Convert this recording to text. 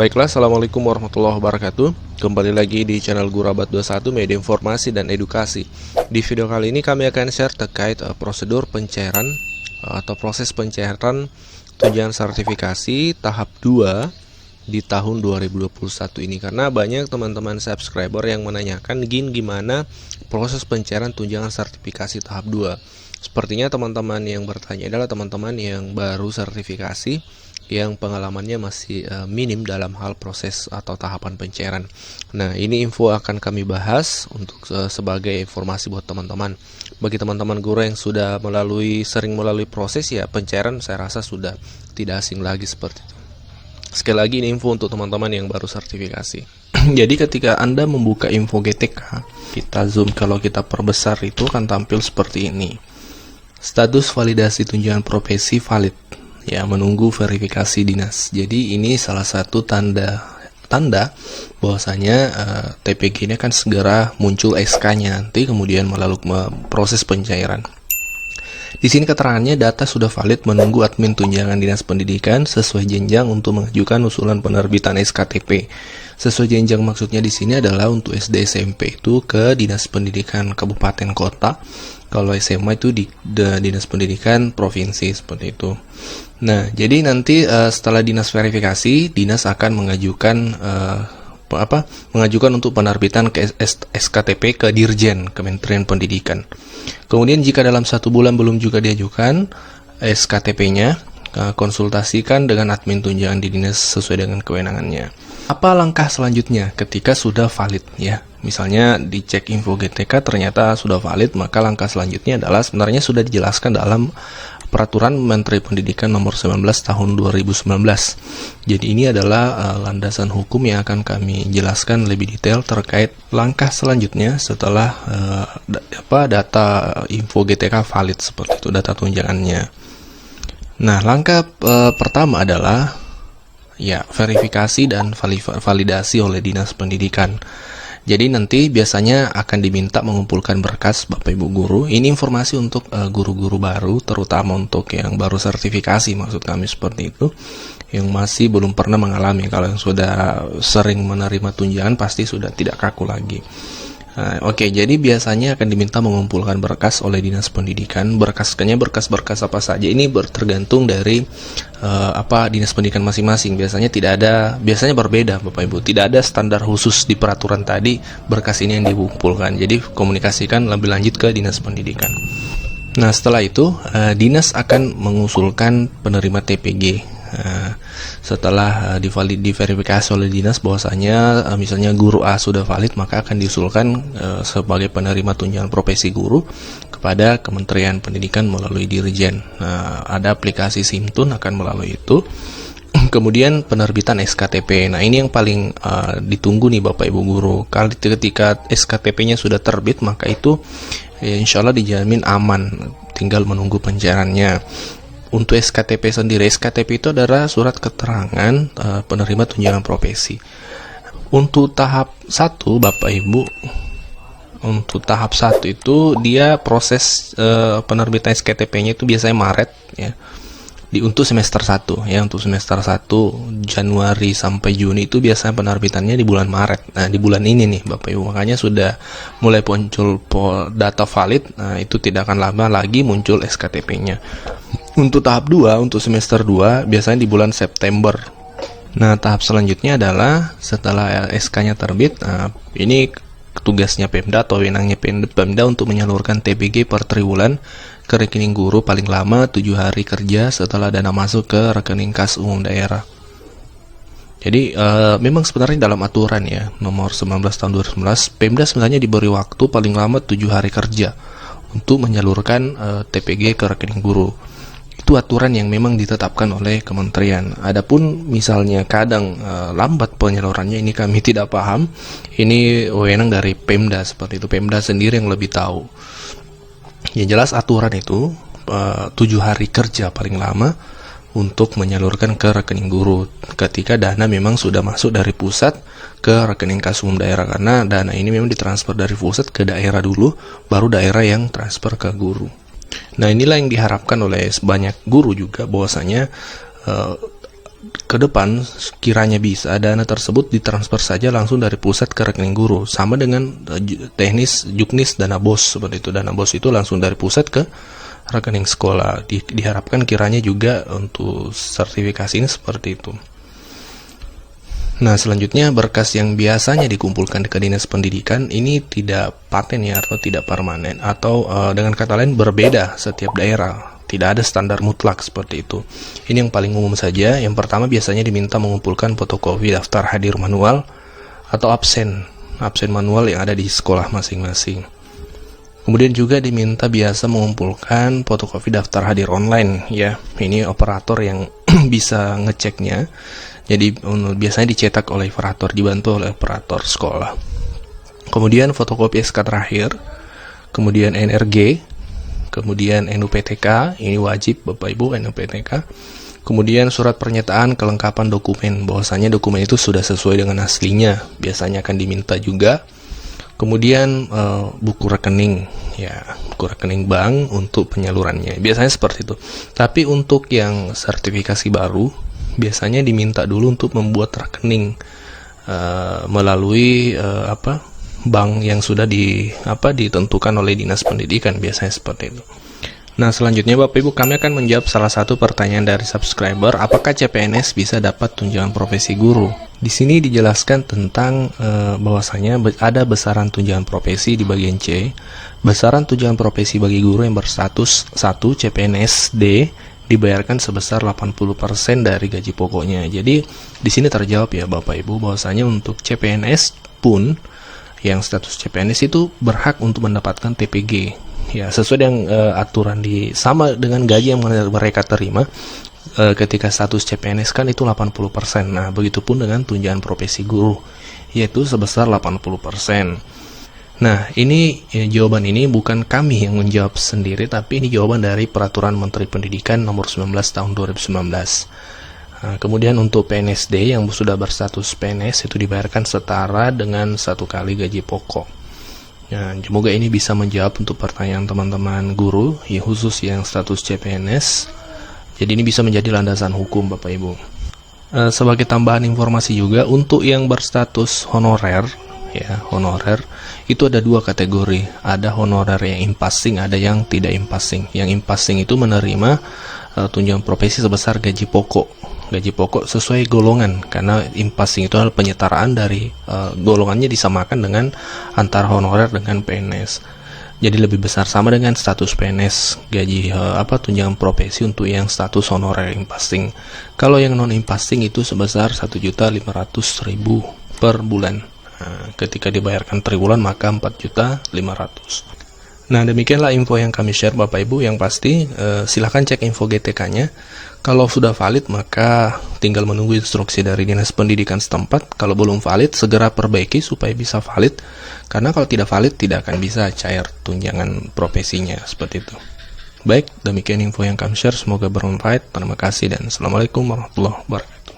Baiklah, Assalamualaikum warahmatullahi wabarakatuh. Kembali lagi di channel Gurabat21 Media Informasi dan Edukasi. Di video kali ini kami akan share terkait prosedur pencairan atau proses pencairan tunjangan sertifikasi tahap 2 di tahun 2021 ini. Karena banyak teman-teman subscriber yang menanyakan gimana proses pencairan tunjangan sertifikasi tahap 2. Sepertinya teman-teman yang bertanya adalah teman-teman yang baru sertifikasi, yang pengalamannya masih minim dalam hal proses atau tahapan pencairan. Nah, ini info akan kami bahas untuk sebagai informasi buat teman-teman. Bagi teman-teman guru yang sudah sering melalui proses ya pencairan, saya rasa sudah tidak asing lagi seperti itu. Sekali lagi ini info untuk teman-teman yang baru sertifikasi. Jadi ketika Anda membuka info GTK, kita zoom, kalau kita perbesar itu akan tampil seperti ini. Status validasi tunjangan profesi valid. Ya, menunggu verifikasi dinas. Jadi ini salah satu tanda bahwasanya TPG ini akan segera muncul SK-nya nanti, kemudian melalui proses pencairan. Di sini keterangannya data sudah valid menunggu admin tunjangan dinas pendidikan sesuai jenjang untuk mengajukan usulan penerbitan SKTP. Sesuai jenjang maksudnya di sini adalah untuk SD SMP itu ke dinas pendidikan kabupaten kota. Kalau SMA itu di dinas pendidikan provinsi seperti itu. Nah, jadi nanti setelah dinas verifikasi, dinas akan mengajukan untuk penerbitan ke SKTP ke Dirjen Kementerian Pendidikan. Kemudian jika dalam 1 bulan belum juga diajukan SKTP-nya, konsultasikan dengan admin tunjangan di dinas sesuai dengan kewenangannya. Apa langkah selanjutnya ketika sudah valid ya? Misalnya dicek info GTK ternyata sudah valid, maka langkah selanjutnya adalah sebenarnya sudah dijelaskan dalam Peraturan Menteri Pendidikan Nomor 19 Tahun 2019. Jadi ini adalah landasan hukum yang akan kami jelaskan lebih detail terkait langkah selanjutnya setelah data info GTK valid seperti itu, data tunjangannya. Nah, langkah pertama adalah ya verifikasi dan validasi oleh Dinas Pendidikan. Jadi nanti biasanya akan diminta mengumpulkan berkas Bapak Ibu guru. Ini informasi untuk guru-guru baru, terutama untuk yang baru sertifikasi, maksud kami seperti itu. Yang masih belum pernah mengalami. Kalau yang sudah sering menerima tunjangan pasti sudah tidak kaku lagi. Oke, jadi biasanya akan diminta mengumpulkan berkas oleh Dinas Pendidikan. Berkasnya berkas-berkas apa saja ini tergantung dari Dinas Pendidikan masing-masing. Biasanya berbeda Bapak Ibu. Tidak ada standar khusus di peraturan tadi berkas ini yang dikumpulkan. Jadi komunikasikan lebih lanjut ke Dinas Pendidikan. Nah, setelah itu dinas akan mengusulkan penerima TPG. Setelah diverifikasi oleh dinas bahwasanya misalnya guru A sudah valid, maka akan diusulkan sebagai penerima tunjangan profesi guru kepada Kementerian Pendidikan melalui Dirjen. Ada aplikasi Simtun akan melalui itu. Kemudian penerbitan SKTP. Nah, ini yang paling ditunggu nih Bapak Ibu guru. Ketika SKTP-nya sudah terbit, maka itu insya Allah dijamin aman, tinggal menunggu pencairannya. Untuk SKTP sendiri, SKTP itu adalah surat keterangan penerima tunjangan profesi. Untuk tahap 1 Bapak Ibu, untuk tahap 1 itu dia proses penerbitan SKTP-nya itu biasanya Maret ya. Untuk semester 1 ya, untuk semester 1 Januari sampai Juni itu biasanya penerbitannya di bulan Maret. Nah, di bulan ini nih Bapak Ibu, makanya sudah mulai muncul data valid. Nah, itu tidak akan lama lagi muncul SKTP-nya. Untuk tahap 2, untuk semester 2 biasanya di bulan September. Nah, tahap selanjutnya adalah setelah SK-nya terbit. Nah, ini tugasnya Pemda atau wewenangnya Pemda untuk menyalurkan TPG per triwulan ke rekening guru paling lama 7 hari kerja setelah dana masuk ke rekening kas umum daerah. Jadi memang sebenarnya dalam aturan ya nomor 19 tahun 2019, Pemda sebenarnya diberi waktu paling lama 7 hari kerja untuk menyalurkan TPG ke rekening guru. Itu aturan yang memang ditetapkan oleh kementerian. Adapun misalnya kadang lambat penyalurannya, ini kami tidak paham. Ini wewenang dari Pemda seperti itu. Pemda sendiri yang lebih tahu. Yang jelas aturan itu 7 hari kerja paling lama untuk menyalurkan ke rekening guru ketika dana memang sudah masuk dari pusat ke rekening kas umum daerah, karena dana ini memang ditransfer dari pusat ke daerah dulu, baru daerah yang transfer ke guru. Nah, inilah yang diharapkan oleh banyak guru juga, bahwasanya ke depan kiranya bisa dana tersebut ditransfer saja langsung dari pusat ke rekening guru, sama dengan teknis juknis dana bos seperti itu. Dana bos itu langsung dari pusat ke rekening sekolah. Diharapkan kiranya juga untuk sertifikasi ini seperti itu. Nah, selanjutnya berkas yang biasanya dikumpulkan ke Dinas Pendidikan ini tidak paten ya, atau tidak permanen, atau dengan kata lain berbeda setiap daerah. Tidak ada standar mutlak seperti itu. Ini yang paling umum saja. Yang pertama biasanya diminta mengumpulkan fotokopi daftar hadir manual atau absen manual yang ada di sekolah masing-masing. Kemudian juga diminta biasa mengumpulkan fotokopi daftar hadir online ya. Ini operator yang bisa ngeceknya. Jadi biasanya dicetak oleh operator, dibantu oleh operator sekolah. Kemudian fotokopi SK terakhir, kemudian NRG, kemudian NUPTK, ini wajib Bapak Ibu NUPTK. Kemudian surat pernyataan kelengkapan dokumen, bahwasanya dokumen itu sudah sesuai dengan aslinya, biasanya akan diminta juga. Kemudian buku rekening, ya buku rekening bank untuk penyalurannya, biasanya seperti itu. Tapi untuk yang sertifikasi baru, biasanya diminta dulu untuk membuat rekening melalui bank yang sudah ditentukan oleh Dinas Pendidikan, biasanya seperti itu. Nah, selanjutnya Bapak Ibu, kami akan menjawab salah satu pertanyaan dari subscriber, apakah CPNS bisa dapat tunjangan profesi guru? Di sini dijelaskan tentang bahwasanya ada besaran tunjangan profesi di bagian C. Besaran tunjangan profesi bagi guru yang berstatus 1 CPNS D dibayarkan sebesar 80% dari gaji pokoknya. Jadi di sini terjawab ya Bapak Ibu, bahwasanya untuk CPNS pun yang status CPNS itu berhak untuk mendapatkan TPG. Ya, sesuai dengan aturan sama dengan gaji yang mereka terima ketika status CPNS kan itu 80%. Nah, begitupun dengan tunjangan profesi guru, yaitu sebesar 80%. Nah, ini jawaban ini bukan kami yang menjawab sendiri, tapi ini jawaban dari Peraturan Menteri Pendidikan Nomor 19 Tahun 2019. Nah, kemudian untuk PNSD yang sudah berstatus PNS itu dibayarkan setara dengan 1 kali gaji pokok. Nah, semoga ini bisa menjawab untuk pertanyaan teman-teman guru, ya khusus yang status CPNS. Jadi ini bisa menjadi landasan hukum Bapak Ibu. Sebagai tambahan informasi juga, untuk yang berstatus honorer, ya honorer itu ada 2 kategori. Ada honorer yang impassing, ada yang tidak impassing. Yang impassing itu menerima tunjangan profesi sebesar gaji pokok sesuai golongan, karena impassing itu adalah penyetaraan dari golongannya disamakan dengan antara honorer dengan PNS. Jadi lebih besar, sama dengan status PNS gaji tunjangan profesi untuk yang status honorer impassing. Kalau yang non impassing itu sebesar 1.500.000 per bulan. Nah, ketika dibayarkan per bulan maka 4.500.000. Nah, demikianlah info yang kami share Bapak Ibu. Yang pasti silahkan cek info GTK-nya. Kalau sudah valid maka tinggal menunggu instruksi dari Dinas Pendidikan setempat. Kalau belum valid segera perbaiki supaya bisa valid. Karena kalau tidak valid tidak akan bisa cair tunjangan profesinya, seperti itu. Baik, demikian info yang kami share, semoga bermanfaat. Terima kasih dan Assalamualaikum warahmatullahi wabarakatuh.